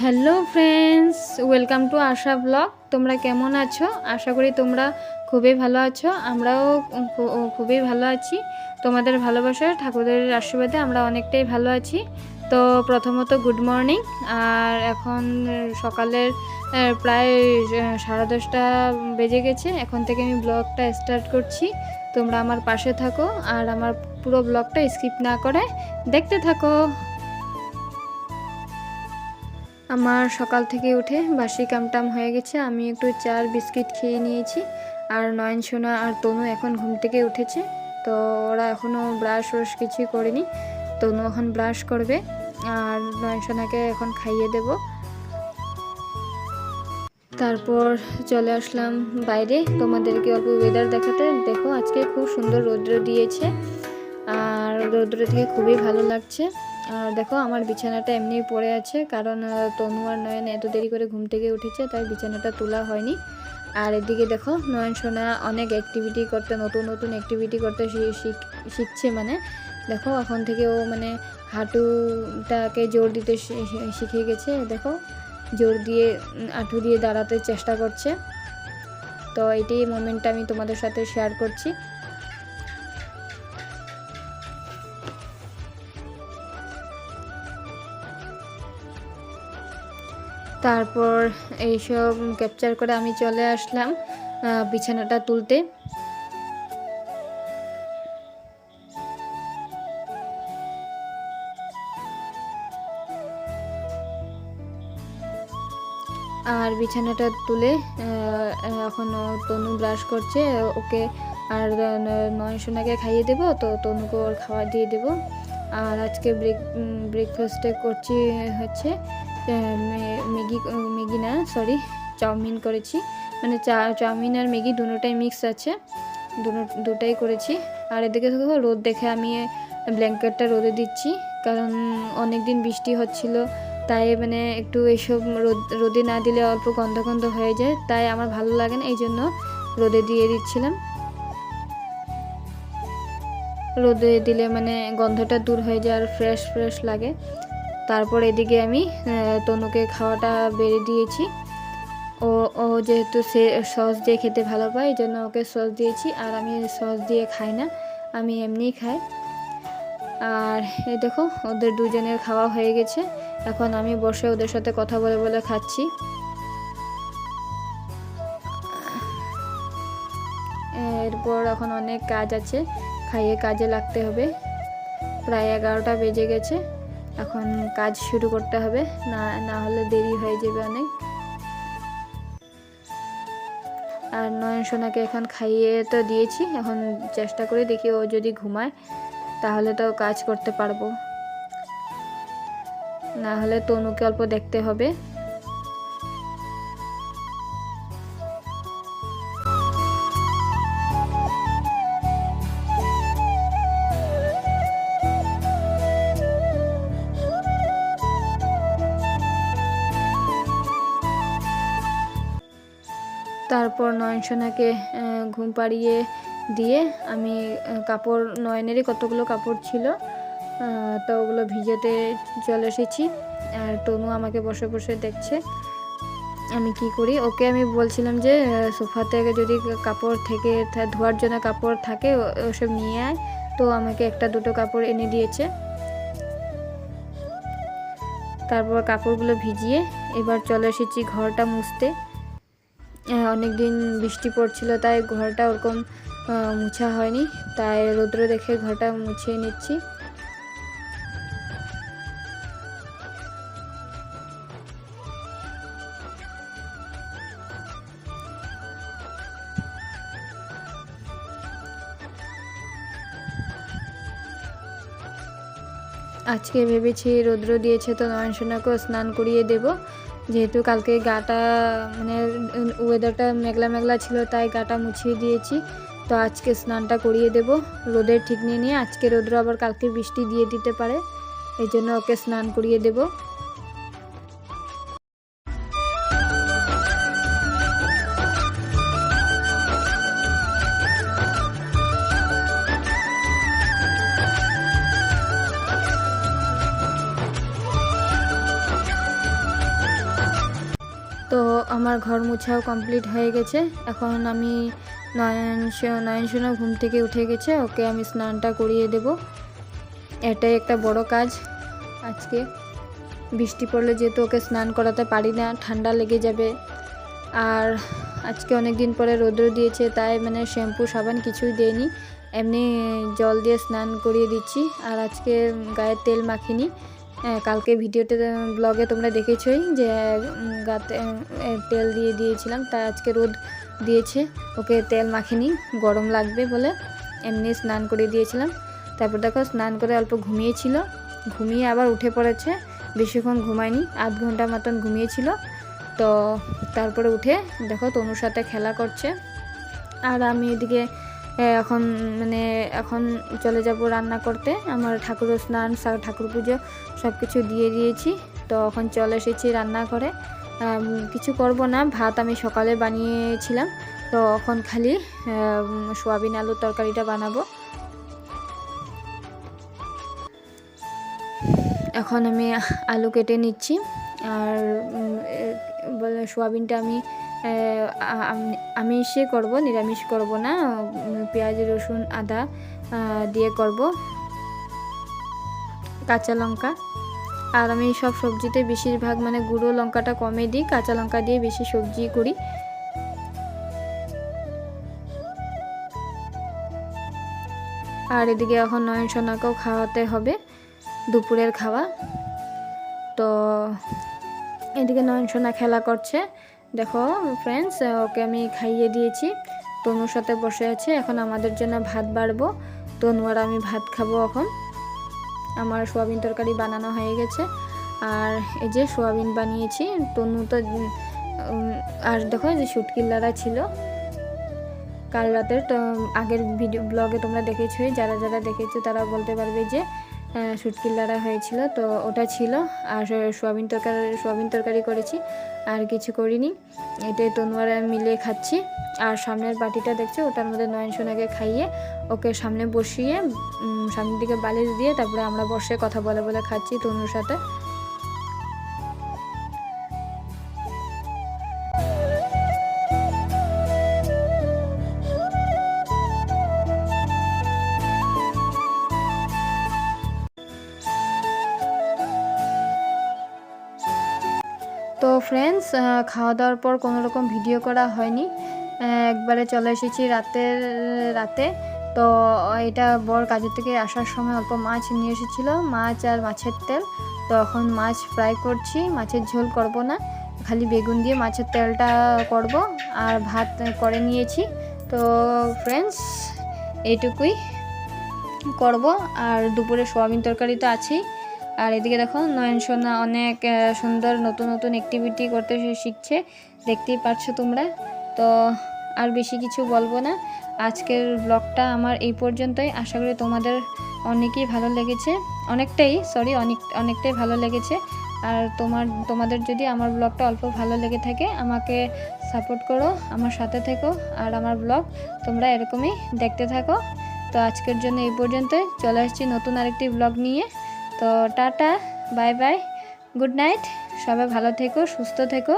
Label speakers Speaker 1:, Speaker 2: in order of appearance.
Speaker 1: Hello friends, welcome to Asha blog. তোমরা কেমন আছো? আশা করি তোমরা খুবই ভালো আছো। আমরাও খুবই ভালো আছি। তোমাদের ভালোবাসায়, ঠাকুরের আশীর্বাদে আমরা অনেকটাই ভালো আছি। তো প্রথমত গুড মর্নিং। আর এখন সকালের প্রায় 10:30 বেজে গেছে। এখন থেকে আমি ব্লগটা স্টার্ট করছি। তোমরা আমার পাশে থাকো আর আমার পুরো ব্লগটা স্কিপ না করে দেখতে থাকো। আমার সকাল থেকে উঠে বাসি কামটাম হয়ে গেছে। আমি একটু চার বিস্কিট খেয়ে নিয়েছি। আর নয়ন সোনা আর তনু এখন ঘুম থেকে উঠেছে। তো ওরা এখনও ব্রাশ কিছুই করেনি। তনু এখন ব্রাশ করবে আর নয়ন সোনাকে এখন খাইয়ে দেব। তারপর চলে আসলাম বাইরে তোমাদেরকে অল্প ওয়েদার দেখাতে। দেখো আজকে খুব সুন্দর রৌদ্র দিয়েছে আর রৌদ্র থেকে খুবই ভালো লাগছে। আর দেখো আমার বিছানাটা এমনি পড়ে আছে, কারণ তনু আর নয়ন এত দেরি করে ঘুম থেকে উঠেছে, তাই বিছানাটা তোলা হয়নি। আর এদিকে দেখো নয়ন সোনা অনেক অ্যাক্টিভিটি করতে, নতুন নতুন অ্যাক্টিভিটি করতে শিখছে। মানে দেখো এখন থেকে ও মানে হাঁটুটাকে জোর দিতে শিখে গেছে। দেখো জোর দিয়ে হাঁটু দিয়ে দাঁড়াতে চেষ্টা করছে। তো এইটাই মোমেন্টটা আমি তোমাদের সাথে শেয়ার করছি। তারপর এইসব ক্যাপচার করে আমি চলে আসলাম বিছানাটা তুলতে। আর বিছানাটা তুলে এখন তনু ব্রাশ করছে, ওকে আর নয়ন সোনাকে খাইয়ে দেবো। তো তনুকে ওর খাওয়া দিয়ে দেবো। আর আজকে ব্রেকফাস্টে করছি হচ্ছে ম্যাগি না সরি চাউমিন করেছি। মানে চাউমিন আর ম্যাগি দুটোটাই মিক্স আছে, দুটাই করেছি। আর এদিকে রোদ দেখে আমি ব্ল্যাঙ্কেটটা রোদে দিচ্ছি, কারণ অনেক দিন বৃষ্টি হচ্ছিল, তাই মানে একটু এইসব রোদে না দিলে অল্প গন্ধ গন্ধ হয়ে যায়, তাই আমার ভালো লাগে না, এই জন্য রোদে দিয়ে দিচ্ছিলাম। রোদে দিলে মানে গন্ধটা দূর হয়ে যায় আর ফ্রেশ ফ্রেশ লাগে। তারপর এদিকে আমি তনুকে খাওয়াটা বেড়ে দিয়েছি। ও যেহেতু সে সস দিয়ে খেতে ভালো পায়, এই জন্য ওকে সস দিয়েছি। আর আমি সস দিয়ে খাই না, আমি এমনিই খাই। আর এই দেখো ওদের দুজনের খাওয়া হয়ে গেছে। এখন আমি বসে ওদের সাথে কথা বলে বলে খাচ্ছি। এরপর এখন অনেক কাজ আছে, খাইয়ে কাজে লাগতে হবে। প্রায় 11টা বেজে গেছে, এখন কাজ শুরু করতে হবে, না হলে দেরি হয়ে যাবে অনেক। আর নয়ন সোনাকে এখন খাইয়ে তো দিয়েছি, এখন চেষ্টা করে দেখি ও যদি ঘুমায় তাহলে তো কাজ করতে পারবো, না হলে তনুকে অল্প দেখতে হবে। তারপর নয়ন সোনাকে ঘুম পাড়িয়ে দিয়ে আমি কাপড়, নয়নেরই কতগুলো কাপড় ছিল, তো ওগুলো ভিজাতে চলে এসেছি। আর তনু আমাকে বসে বসে দেখছে আমি কি করি। ওকে আমি বলছিলাম যে সোফা থেকে যদি কাপড় থেকে ধোয়ার জন্য কাপড় থাকে ওসব নিয়ে আয়, তো আমাকে একটা দুটো কাপড় এনে দিয়েছে। তারপর কাপড়গুলো ভিজিয়ে এবার চলে এসেছি ঘরটা মুছতে। অনেক দিন বৃষ্টি পড়ছিল, তাই ঘরটা ওরকম মুছা হয়নি, তাই রৌদ্র দেখে ঘরটা মুছিয়ে নিচ্ছি। আজকে ভেবেছি রৌদ্র দিয়েছে তো নয়ন সোনাকেও স্নান করিয়ে দেব, যেহেতু কালকে গাটা মানে ওয়েদারটা মেঘলা মেঘলা ছিল, তাই গাটা মুছিয়ে দিয়েছি। তো আজকে স্নানটা করিয়ে দেব। রোদের ঠিক নিয়ে আজকে রৌদ্র আবার কালকে বৃষ্টি দিয়ে দিতে পারে, এই জন্য ওকে স্নান করিয়ে দেব। আমার ঘর মোছাও কমপ্লিট হয়ে গেছে। এখন আমি নয়নসোনা ঘুম থেকে উঠে গেছে, ওকে আমি স্নানটা করিয়ে দেব। এটাই একটা বড় কাজ। আজকে বৃষ্টি পড়লে যেহেতু ওকে স্নান করাতে পারি না, ঠান্ডা লেগে যাবে। আর আজকে অনেক দিন পরে রৌদ্র দিয়েছে, তাই মানে শ্যাম্পু সাবান কিছুই দেয়নি, এমনি জল দিয়ে স্নান করিয়ে দিচ্ছি। আর আজকে গায়ে তেল মাখিনি। কালকে ভিডিওতে ব্লগে তোমরা দেখেছই যে গাতে তেল দিয়ে দিয়েছিলাম, তাই আজকে রোদ দিয়েছে, ওকে তেল মাখিনি, গরম লাগবে বলে এমনি স্নান করে দিয়েছিলাম। তারপর দেখো স্নান করে অল্প ঘুমিয়েছিল, ঘুমিয়ে আবার উঠে পড়েছে। বেশিক্ষণ ঘুমায়নি, আধ ঘন্টা মতন ঘুমিয়েছিল। তো তারপরে উঠে দেখো তনুর সাথে খেলা করছে। আর আমি এদিকে এখন চলে যাব রান্না করতে। আমার ঠাকুরের স্নান, ঠাকুর পুজো সব কিছু দিয়ে দিয়েছি। তো এখন চলে এসেছি রান্না করে। কিছু করব না, ভাত আমি সকালে বানিয়েছিলাম, তো এখন খালি সোয়াবিন আলুর তরকারিটা বানাবো। এখন আমি আলু কেটে নিচ্ছি। আর সোয়াবিনটা আমি আমিষে করব, নিরামিষ করব না। পেঁয়াজ রসুন আদা দিয়ে করব, কাঁচা লঙ্কা। আর আমি সব সবজিতে বেশিরভাগ মানে গুঁড়ো লঙ্কাটা কমে দিই, কাঁচা লঙ্কা দিয়ে বেশি সবজি করি। আর এদিকে এখন নয়নসোনাকেও খাওয়াতে হবে, দুপুরের খাওয়া। তো এদিকে নয়নসোনা খেলা করছে, দেখো ফ্রেন্ডস, ওকে আমি খাইয়ে দিয়েছি, তনুর সাথে বসে আছে। এখন আমাদের জন্য ভাত বাড়বো, তনু আর আমি ভাত খাবো। এখন আমার সোয়াবিন তরকারি বানানো হয়ে গেছে। আর এই যে সোয়াবিন বানিয়েছি, তনু তো আর দেখো যে শুটকির লাড়া ছিল কাল রাতের। তো আগের ভিডিও ব্লগে তোমরা দেখেছোই, যারা যারা দেখেছো তারা বলতে পারবে যে শুটকির লাড়া হয়েছিল, তো ওটা ছিল। আর সোয়াবিন তরকারি করেছি, আর কিছু করিনি। এটাই তনুয়ারা মিলে খাচ্ছি। আর সামনের বাটিটা দেখছো, ওটার মধ্যে নয়নসোনাকে খাইয়ে ওকে সামনে বসিয়ে সামনের দিকে বালিশ দিয়ে তারপরে আমরা বসে কথা বলে বলে খাচ্ছি তনুর সাথে। তো ফ্রেন্ডস, খাওয়া দাওয়ার পর কোনো রকম ভিডিও করা হয়নি, একবারে চলে এসেছি রাতে। তো এটা বর কাজের থেকে আসার সময় অল্প মাছ নিয়ে এসেছিলো, মাছ আর মাছের তেল। তো এখন মাছ ফ্রাই করছি, মাছের ঝোল করব না, খালি বেগুন দিয়ে মাছের তেলটা করব। আর ভাত করে নিয়েছি। তো ফ্রেন্ডস, এইটুকুই করব। আর দুপুরে সোয়াবিন তরকারি তো আছেই। আর এদিকে দেখো নয়নসোনা অনেক সুন্দর নতুন নতুন অ্যাক্টিভিটি করতে শিখছে, দেখতেই পাচ্ছ তোমরা। তো আর বেশি কিছু বলবো না, আজকের ব্লগটা আমার এই পর্যন্তই। আশা করি তোমাদের অনেকটাই ভালো লেগেছে। আর তোমাদের যদি আমার ব্লগটা অল্প ভালো লেগে থাকে, আমাকে সাপোর্ট করো, আমার সাথে থেকো, আর আমার ব্লগ তোমরা এরকমই দেখতে থাকো। তো আজকের জন্য এই পর্যন্তই, চলে আসছি নতুন আরেকটি ব্লগ নিয়ে। তো tata, bye bye, good night, সবাই ভালো থেকো, সুস্থ থেকো।